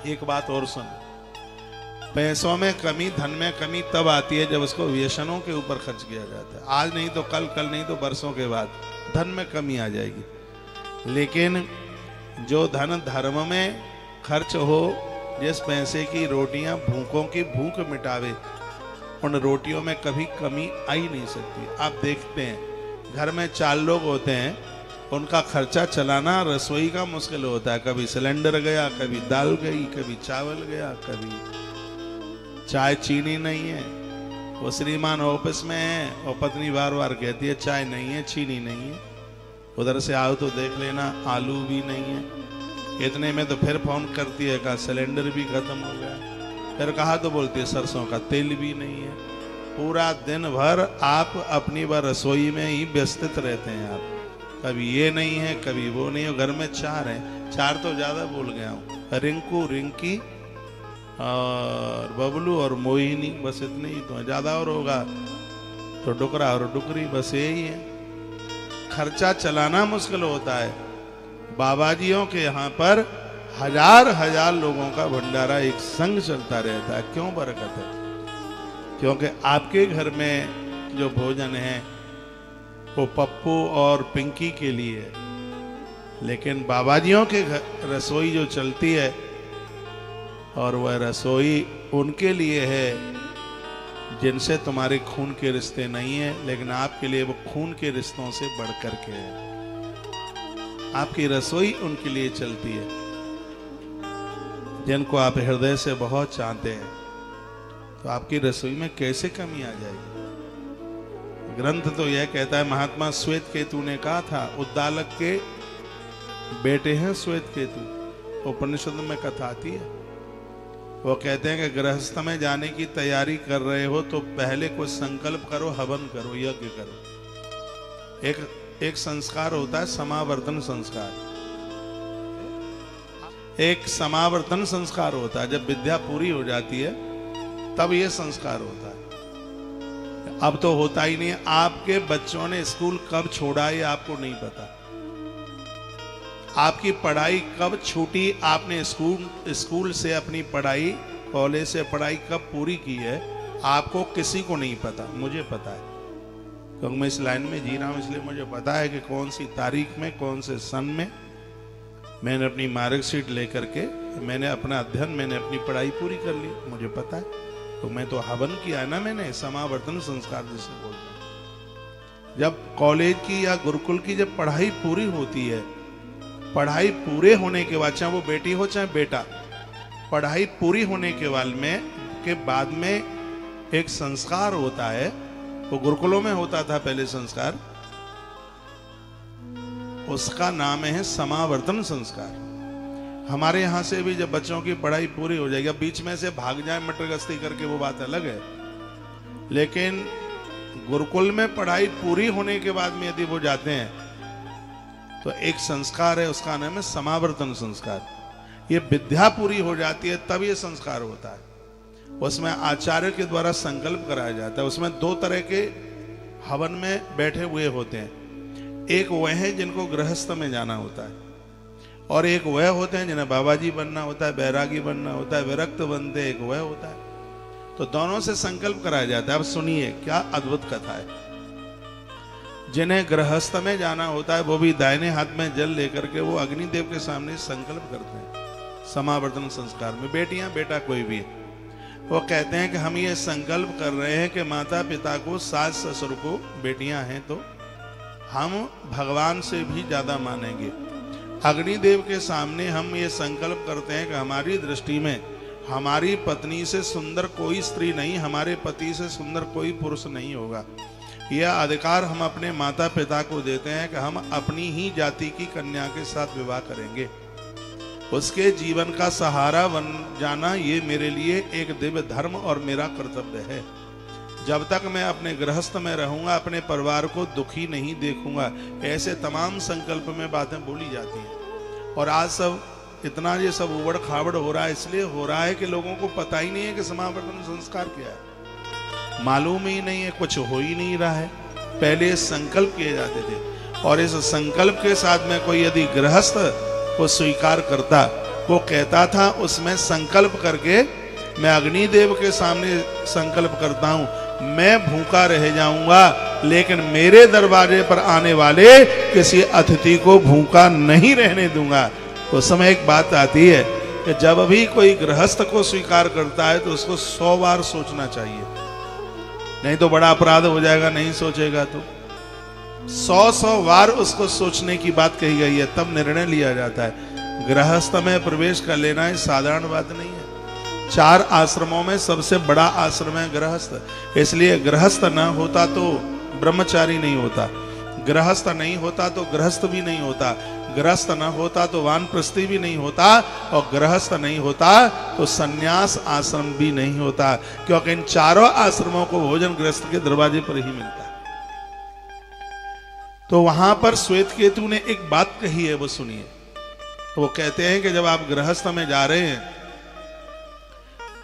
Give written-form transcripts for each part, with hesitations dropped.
एक बात और सुन, पैसों में कमी, धन में कमी तब आती है जब उसको व्यसनों के ऊपर खर्च किया जाता है। आज नहीं तो कल, कल नहीं तो बरसों के बाद धन में कमी आ जाएगी। लेकिन जो धन धर्म में खर्च हो, जिस पैसे की रोटियां भूखों की भूख मिटावे, उन रोटियों में कभी कमी आ ही नहीं सकती। आप देखते हैं घर में 4 लोग होते हैं, उनका खर्चा चलाना रसोई का मुश्किल होता है। कभी सिलेंडर गया, कभी दाल गई, कभी चावल गया, कभी चाय चीनी नहीं है। वो श्रीमान ऑफिस में है और पत्नी बार बार कहती है चाय नहीं है, चीनी नहीं है। उधर से आओ तो देख लेना आलू भी नहीं है। इतने में तो फिर फोन करती है कहा सिलेंडर भी खत्म हो गया। फिर कहा तो बोलती है सरसों का तेल भी नहीं है। पूरा दिन भर आप अपनी बार रसोई में ही व्यस्तित रहते हैं। आप कभी ये नहीं है, कभी वो नहीं है। घर में 4 हैं, 4 तो ज्यादा भूल गया हूँ, रिंकू, रिंकी और बबलू और मोहिनी, बस इतने ही तो है। ज्यादा और होगा तो डुकरा और डुकरी, बस यही है। खर्चा चलाना मुश्किल होता है। बाबाजियों के यहाँ पर हजार हजार लोगों का भंडारा एक संग चलता रहता है। क्यों बरकत है? क्योंकि आपके घर में जो भोजन है वो पप्पू और पिंकी के लिए है, लेकिन बाबाजियों के घर रसोई जो चलती है और वह रसोई उनके लिए है जिनसे तुम्हारे खून के रिश्ते नहीं है, लेकिन आपके लिए वो खून के रिश्तों से बढ़कर के है। आपकी रसोई उनके लिए चलती है जिनको आप हृदय से बहुत चाहते हैं। तो आपकी रसोई में कैसे कमी आ जाएगी? ग्रंथ तो यह कहता है, महात्मा श्वेत केतु ने कहा था, उद्दालक के बेटे हैं श्वेत केतु। उपनिषद में कथा आती है। वो कहते हैं कि गृहस्थ में जाने की तैयारी कर रहे हो तो पहले कुछ संकल्प करो, हवन करो, यज्ञ करो। एक संस्कार होता है समावर्तन संस्कार। एक समावर्तन संस्कार होता है। जब विद्या पूरी हो जाती है तब ये संस्कार होता है। अब तो होता ही नहीं। आपके बच्चों ने स्कूल कब छोड़ा ये आपको नहीं पता। आपकी पढ़ाई कब छूटी, आपने स्कूल से अपनी पढ़ाई, कॉलेज से पढ़ाई कब पूरी की है, आपको किसी को नहीं पता। मुझे पता है क्योंकि मैं इस लाइन में जी रहा हूं, इसलिए मुझे पता है कि कौन सी तारीख में, कौन से सन में मैंने अपनी मार्कशीट लेकर के मैंने अपना अध्ययन, मैंने अपनी पढ़ाई पूरी कर ली। मुझे पता है। तो मैं तो हवन किया है ना मैंने, समावर्तन संस्कार जिसे बोलते हैं। जब कॉलेज की या गुरुकुल की जब पढ़ाई पूरी होती है, पढ़ाई पूरे होने के बाद, चाहे वो बेटी हो चाहे बेटा, पढ़ाई पूरी होने के बाद में एक संस्कार होता है। वो गुरुकुलों में होता था पहले संस्कार, उसका नाम है समावर्तन संस्कार। हमारे यहां से भी जब बच्चों की पढ़ाई पूरी हो जाएगी, अब बीच में से भाग जाए मटर गश्ती करके वो बात अलग है, लेकिन गुरुकुल में पढ़ाई पूरी होने के बाद में यदि वो जाते हैं तो एक संस्कार है, उसका नाम है समावर्तन संस्कार। ये विद्या पूरी हो जाती है तब ये संस्कार होता है। उसमें आचार्य के द्वारा संकल्प कराया जाता है। उसमें 2 तरह के हवन में बैठे हुए होते हैं। एक वह है जिनको गृहस्थ में जाना होता है, और एक वह होते हैं जिन्हें बाबाजी बनना होता है, बैरागी बनना होता है, विरक्त बनते, एक वह होता है। तो दोनों से संकल्प कराया जाता है। अब सुनिए क्या अद्भुत कथा है। जिन्हें गृहस्थ में जाना होता है वो भी दाहिने हाथ में जल लेकर के वो अग्निदेव के सामने संकल्प करते हैं। समावर्तन संस्कार में बेटियां बेटा कोई भी, वो कहते हैं कि हम ये संकल्प कर रहे हैं कि माता पिता को, सास ससुर को, बेटियां हैं तो हम भगवान से भी ज्यादा मानेंगे। अग्निदेव के सामने हम ये संकल्प करते हैं कि हमारी दृष्टि में हमारी पत्नी से सुंदर कोई स्त्री नहीं, हमारे पति से सुंदर कोई पुरुष नहीं होगा। यह अधिकार हम अपने माता पिता को देते हैं कि हम अपनी ही जाति की कन्या के साथ विवाह करेंगे। उसके जीवन का सहारा बन जाना ये मेरे लिए एक दिव्य धर्म और मेरा कर्तव्य है। जब तक मैं अपने गृहस्थ में रहूंगा अपने परिवार को दुखी नहीं देखूंगा। ऐसे तमाम संकल्प में बातें बोली जाती हैं। और आज सब इतना ये सब उबड़ खाबड़ हो रहा है, इसलिए हो रहा है कि लोगों को पता ही नहीं है कि समावर्तन संस्कार क्या है। मालूम ही नहीं है, कुछ हो ही नहीं रहा है। पहले संकल्प किए जाते थे और इस संकल्प के साथ में कोई यदि गृहस्थ को स्वीकार करता वो कहता था उसमें संकल्प करके, मैं अग्निदेव के सामने संकल्प करता हूं, मैं भूखा रह जाऊंगा लेकिन मेरे दरवाजे पर आने वाले किसी अतिथि को भूखा नहीं रहने दूंगा। उस समय एक बात आती है कि जब भी कोई गृहस्थ को स्वीकार करता है तो उसको 100 बार सोचना चाहिए, नहीं तो बड़ा अपराध हो जाएगा। नहीं सोचेगा तो 100 बार उसको सोचने की बात कही गई है, तब निर्णय लिया जाता है। गृहस्थ में प्रवेश कर लेना है साधारण बात नहीं है। 4 आश्रमों में सबसे बड़ा आश्रम है गृहस्थ, इसलिए गृहस्थ न होता तो ब्रह्मचारी नहीं होता, गृहस्थ नहीं होता तो गृहस्थ भी नहीं होता, गृहस्थ न होता तो वानप्रस्थी भी नहीं होता, और गृहस्थ नहीं होता तो सन्यास आश्रम भी नहीं होता, क्योंकि इन चारों आश्रमों को भोजन गृहस्थ के दरवाजे पर ही मिलता है। तो वहां पर श्वेत केतु ने एक बात कही है, वो सुनिए। वो कहते हैं कि जब आप गृहस्थ में जा रहे हैं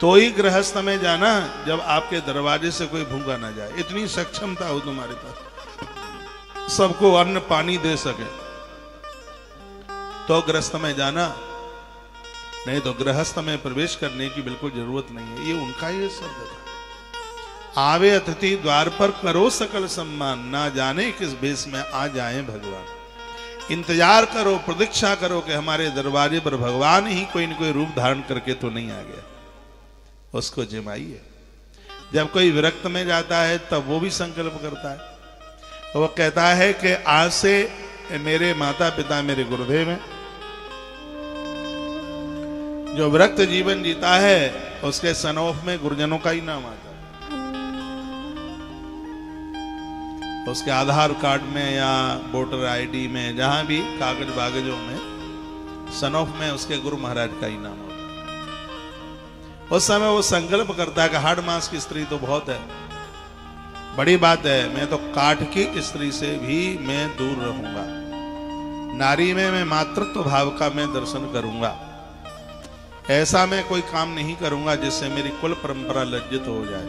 तो ही गृहस्थ में जाना जब आपके दरवाजे से कोई भूखा ना जाए, इतनी सक्षमता हो तुम्हारे पास, सबको अन्न पानी दे सके तो गृहस्थ में जाना, नहीं तो गृहस्थ में प्रवेश करने की बिल्कुल जरूरत नहीं है। ये उनका ये शब्द था, आवे अतिथि द्वार पर करो सकल सम्मान, ना जाने किस भेष में आ जाए भगवान। इंतजार करो, प्रतीक्षा करो कि हमारे दरवाजे पर भगवान ही कोई न कोई रूप धारण करके तो नहीं आ गया, उसको जमाइए। जब कोई विरक्त में जाता है तब वो भी संकल्प करता है, वो कहता है कि आज से मेरे माता पिता मेरे गुरुदेव हैं। जो विरक्त जीवन जीता है उसके सनोफ में गुरुजनों का ही नाम आता है, उसके आधार कार्ड में या वोटर आईडी में, जहां भी कागज बागजों में सनोफ में उसके गुरु महाराज का ही नाम होता है। उस समय वो संकल्प करता है कि हाड़ मास की स्त्री तो बहुत है, बड़ी बात है, मैं तो काठ की स्त्री से भी मैं दूर रहूंगा, नारी में मैं मातृत्व भाव का मैं दर्शन करूंगा, ऐसा मैं कोई काम नहीं करूंगा जिससे मेरी कुल परंपरा लज्जित हो जाए।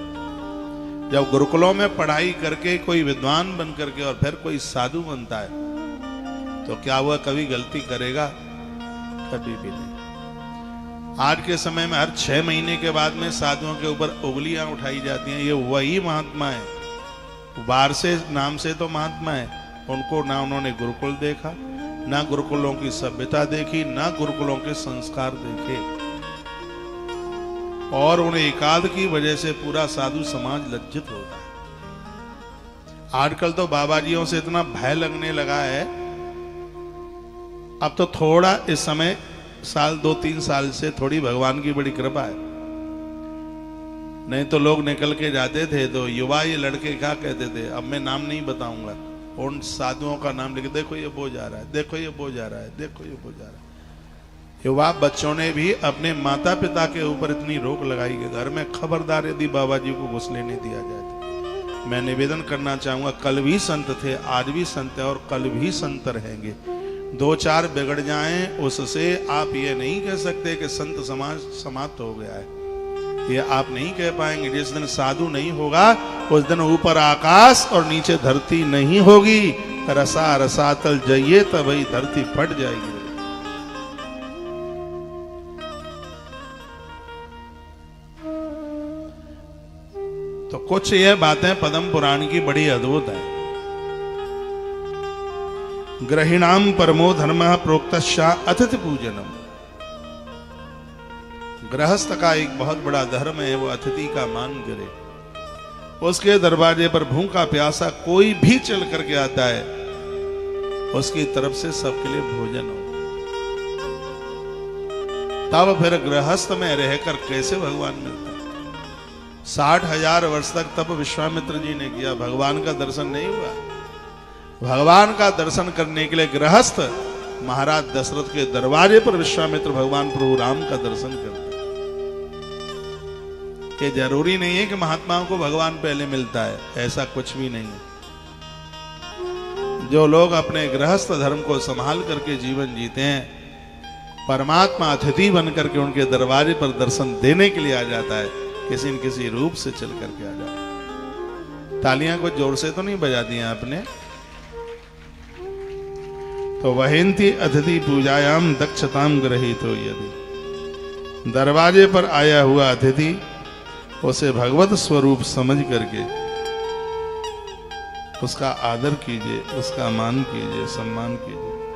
जब गुरुकुलों में पढ़ाई करके कोई विद्वान बन करके और फिर कोई साधु बनता है तो क्या वह कभी गलती करेगा? कभी भी नहीं। आज के समय में हर 6 महीने के बाद में साधुओं के ऊपर उंगलियां उठाई जाती हैं, ये वही महात्मा है, बाहर से नाम से तो महात्मा है, उनको ना उन्होंने गुरुकुल देखा, ना गुरुकुलों की सभ्यता देखी, ना गुरुकुलों के संस्कार देखे, और उन्हें एकाद की वजह से पूरा साधु समाज लज्जित होता है। आजकल तो बाबाजियों से इतना भय लगने लगा है, अब तो थोड़ा इस समय साल 2-3 साल से थोड़ी भगवान की बड़ी कृपा है, नहीं तो लोग निकल के जाते थे तो युवा ये लड़के क्या कहते थे, अब मैं नाम नहीं बताऊंगा, उन साधुओं का नाम लिख, देखो ये बो जा रहा है, देखो ये बो जा रहा है, देखो ये बो जा रहा है। युवा बच्चों ने भी अपने माता पिता के ऊपर इतनी रोक लगाई कि घर में खबरदार यदि बाबा जी को घुस लेने दिया जाए तो। मैं निवेदन करना चाहूंगा, कल भी संत थे, आज भी संत है और कल भी संत रहेंगे। 2-4 बिगड़ जाएं उससे आप ये नहीं कह सकते कि संत समाज समाप्त हो गया है, ये आप नहीं कह पाएंगे। जिस दिन साधु नहीं होगा उस दिन ऊपर आकाश और नीचे धरती नहीं होगी, रसा रसातल जाइए तब वही धरती फट जाएगी। तो कुछ यह बातें पद्म पुराण की बड़ी अद्भुत है। ग्रहिणाम परमो धर्म प्रोक्तश्चा अतिथि पूजनम, गृहस्थ का एक बहुत बड़ा धर्म है वो अतिथि का मान करे। उसके दरवाजे पर भूखा प्यासा कोई भी चल करके आता है, उसकी तरफ से सबके लिए भोजन हो, तब फिर गृहस्थ में रहकर कैसे भगवान मिलता। 60,000 वर्ष तक तब विश्वामित्र जी ने किया, भगवान का दर्शन नहीं हुआ। भगवान का दर्शन करने के लिए गृहस्थ महाराज दशरथ के दरवाजे पर विश्वामित्र भगवान प्रभु राम का दर्शन करते। ये जरूरी नहीं है कि महात्माओं को भगवान पहले मिलता है, ऐसा कुछ भी नहीं है। जो लोग अपने गृहस्थ धर्म को संभाल करके जीवन जीते हैं, परमात्मा अतिथि बन करके उनके दरवाजे पर दर्शन देने के लिए आ जाता है, किसी न किसी रूप से चल करके आ जाता है। तालियां को जोर से तो नहीं बजा दी आपने। तो वहेंती अतिथि पूजायाम दक्षताम ग्रहीतो यदि दरवाजे पर आया हुआ अतिथि उसे भगवत स्वरूप समझ करके उसका आदर कीजिए, उसका मान कीजिए, सम्मान कीजिए।